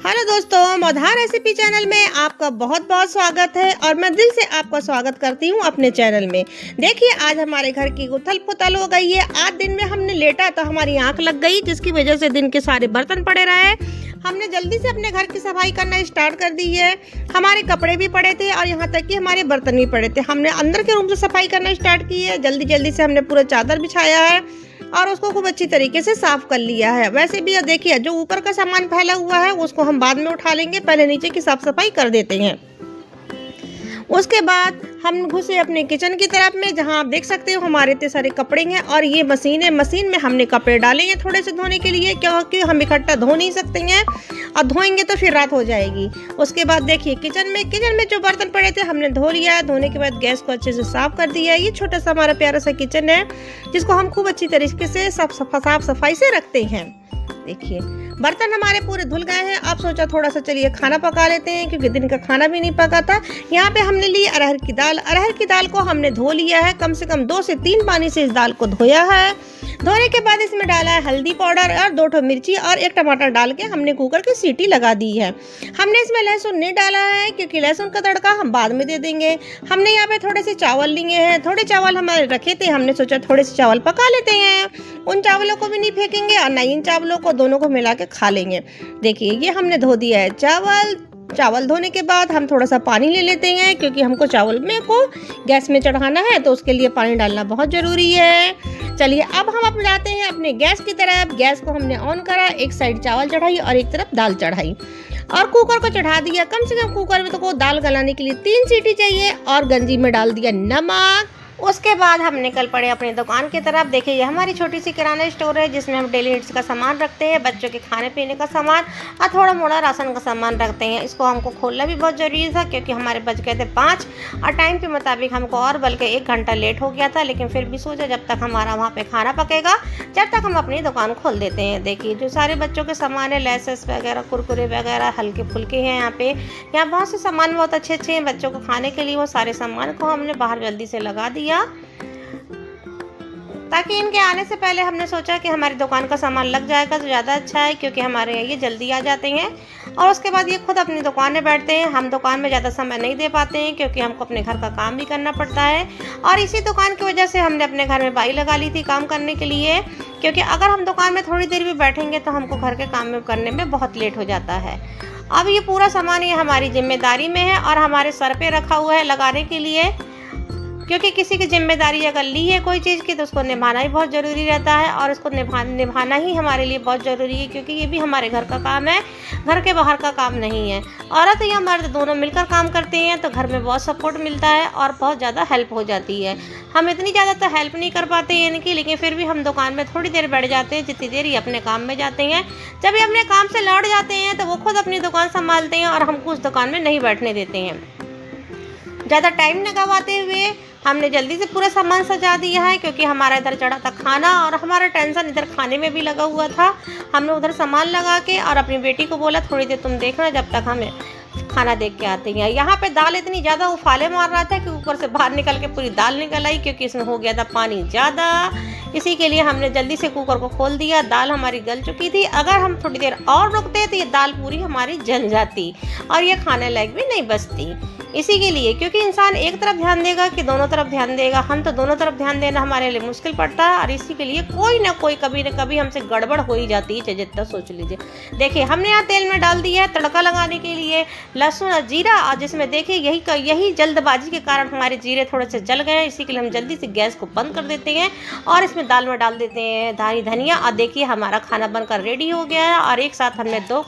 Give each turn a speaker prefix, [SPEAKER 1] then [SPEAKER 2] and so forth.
[SPEAKER 1] Hello दोस्तों, मौधार recipe channel में आपका बहुत बहुत स्वागत है और मैं दिल से आपका स्वागत करती हूँ अपने चैनल में। देखिए, आज हमारे घर की उथल पुथल हो गई है। आज दिन में हमने लेटा तो हमारी आंख लग गई, जिसकी वजह से दिन के सारे बर्तन पड़े रहे। हमने जल्दी से अपने घर की सफाई करना स्टार्ट कर दी है। हमारे कपड़े भी पड़े थे और यहाँ तक कि हमारे बर्तन भी पड़े थे। हमने अंदर के रूम से सफाई करना स्टार्ट की है। जल्दी जल्दी से हमने पूरा चादर बिछाया है और उसको खूब अच्छी तरीके से साफ कर लिया है। वैसे भी देखिए, जो ऊपर का सामान फैला हुआ है उसको हम बाद में उठा लेंगे, पहले नीचे की साफ सफाई कर देते हैं। उसके बाद हम घुसे अपने किचन की तरफ में, जहां आप देख सकते हो हमारे इतने सारे कपड़े हैं और ये मशीन है। मशीन में हमने कपड़े डाले हैं थोड़े से धोने के लिए, क्योंकि हम इकट्ठा धो नहीं सकते हैं और धोएंगे तो फिर रात हो जाएगी। उसके बाद देखिए, किचन में जो बर्तन पड़े थे हमने धो लिया है। धोने के बाद गैस को अच्छे से साफ कर दिया है। ये छोटा सा हमारा प्यारा सा किचन है, जिसको हम खूब अच्छी तरीके से साफ सफाई से रखते हैं। देखिए, बर्तन हमारे पूरे धुल गए हैं। अब सोचा थोड़ा सा चलिए खाना पका लेते हैं, क्योंकि दिन का खाना भी नहीं पका था। यहाँ पे हमने ली अरहर की दाल। अरहर की दाल को हमने धो लिया है, कम से कम 2 से 3 पानी से इस दाल को धोया है। धोने के बाद इसमें डाला है हल्दी पाउडर और 2 मिर्ची और 1 टमाटर डाल के हमने कुकर की सीटी लगा दी है। हमने इसमें लहसुन नहीं डाला है, क्योंकि लहसुन का तड़का हम बाद में दे देंगे। हमने यहाँ पे थोड़े से चावल लिए हैं। थोड़े चावल हमारे रखे थे, हमने सोचा थोड़े से चावल पका लेते हैं। उन चावलों को भी नहीं फेंकेंगे और ना इन चावलों को, दोनों को मिला के खा लेंगे। देखिए, ये हमने धो दिया है चावल धोने के बाद हम थोड़ा सा पानी ले लेते हैं, क्योंकि हमको चावल में को गैस में चढ़ाना है, तो उसके लिए पानी डालना बहुत ज़रूरी है। चलिए, अब हम अपने जाते हैं अपने गैस की तरफ। गैस को हमने ऑन करा, एक साइड चावल चढ़ाई और एक तरफ दाल चढ़ाई और कुकर को चढ़ा दिया। कम से कम कुकर में तो को दाल गलाने के लिए 3 सीटी चाहिए और गंजी में डाल दिया नमक। उसके बाद हम निकल पड़े अपनी दुकान की तरफ। देखिए, ये हमारी छोटी सी किराना स्टोर है, जिसमें हम डेली नीड्स का सामान रखते हैं, बच्चों के खाने पीने का सामान और थोड़ा मोड़ा राशन का सामान रखते हैं। इसको हमको खोलना भी बहुत ज़रूरी था, क्योंकि हमारे बज गए थे 5 और टाइम के मुताबिक हमको और बल्कि 1 घंटा लेट हो गया था। लेकिन फिर भी सोचा जब तक हमारा वहाँ पर खाना पकेगा, जब तक हम अपनी दुकान खोल देते हैं। देखिए, जो सारे बच्चों के सामान है, लेसेस वगैरह, कुरकुरे वगैरह, हल्के फुल्के हैं। यहाँ बहुत से सामान बहुत अच्छे हैं बच्चों को खाने के लिए। वो सारे सामान को हमने बाहर जल्दी से लगा दिया, ताकि इनके आने से पहले हमने सोचा कि हमारी दुकान का सामान लग जाएगा तो ज़्यादा अच्छा है, क्योंकि हमारे यहाँ ये जल्दी आ जाते हैं। और उसके बाद ये खुद अपनी दुकान में बैठते हैं। हम दुकान में ज़्यादा समय नहीं दे पाते हैं, क्योंकि हमको अपने घर का काम भी करना पड़ता है। और इसी दुकान की वजह से हमने अपने घर में बाई लगा ली थी काम करने के लिए, क्योंकि अगर हम दुकान में थोड़ी देर भी बैठेंगे तो हमको घर के काम में करने में बहुत लेट हो जाता है। अब ये पूरा सामान ये हमारी जिम्मेदारी में है और हमारे सर पे रखा हुआ है लगाने के लिए, क्योंकि किसी की जिम्मेदारी अगर ली है कोई चीज़ की तो उसको निभाना ही बहुत ज़रूरी रहता है। और उसको निभाना ही हमारे लिए बहुत ज़रूरी है, क्योंकि ये भी हमारे घर का काम है, घर के बाहर का काम नहीं है। औरत या मर्द दोनों मिलकर काम करते हैं तो घर में बहुत सपोर्ट मिलता है और बहुत ज़्यादा हेल्प हो जाती है। हम इतनी ज़्यादा तो हेल्प नहीं कर पाते हैं इनकी, लेकिन फिर भी हम दुकान में थोड़ी देर बैठ जाते हैं, जितनी देर ये अपने काम में जाते हैं। जब ये अपने काम से लौट जाते हैं तो वो खुद अपनी दुकान संभालते हैं और हमको उस दुकान में नहीं बैठने देते हैं। ज़्यादा टाइम न गवाते हुए हमने जल्दी से पूरा सामान सजा दिया है, क्योंकि हमारा इधर चढ़ा था खाना और हमारा टेंशन इधर खाने में भी लगा हुआ था। हमने उधर सामान लगा के और अपनी बेटी को बोला थोड़ी देर तुम देखना, जब तक हमें खाना देख के आते हैं। यहाँ पे दाल इतनी ज़्यादा उफाले मार रहा था कि ऊपर से बाहर निकल के पूरी दाल निकल आई, क्योंकि इसमें हो गया था पानी ज़्यादा। इसी के लिए हमने जल्दी से कुकर को खोल दिया। दाल हमारी गल चुकी थी। अगर हम थोड़ी देर और रुकते तो ये दाल पूरी हमारी जल जाती और ये खाने लायक भी नहीं बचती। इसी के लिए, क्योंकि इंसान एक तरफ ध्यान देगा कि दोनों तरफ ध्यान देगा, हम तो दोनों तरफ ध्यान देना हमारे लिए मुश्किल पड़ता है। और इसी के लिए कोई ना कोई कभी न कभी हमसे गड़बड़ हो ही जाती है, चाहे जितना सोच लीजिए। देखिए, हमने यहाँ तेल में डाल दिया है तड़का लगाने के लिए लहसुन और जीरा, और जिसमें देखिए यही जल्दबाजी के कारण हमारे जीरे थोड़े से जल गए हैं। इसी के लिए हम जल्दी से गैस को बंद कर देते हैं और इसमें दाल में डाल देते हैं धनिया। और देखिए, हमारा खाना बनकर रेडी हो गया है और एक साथ हमने 2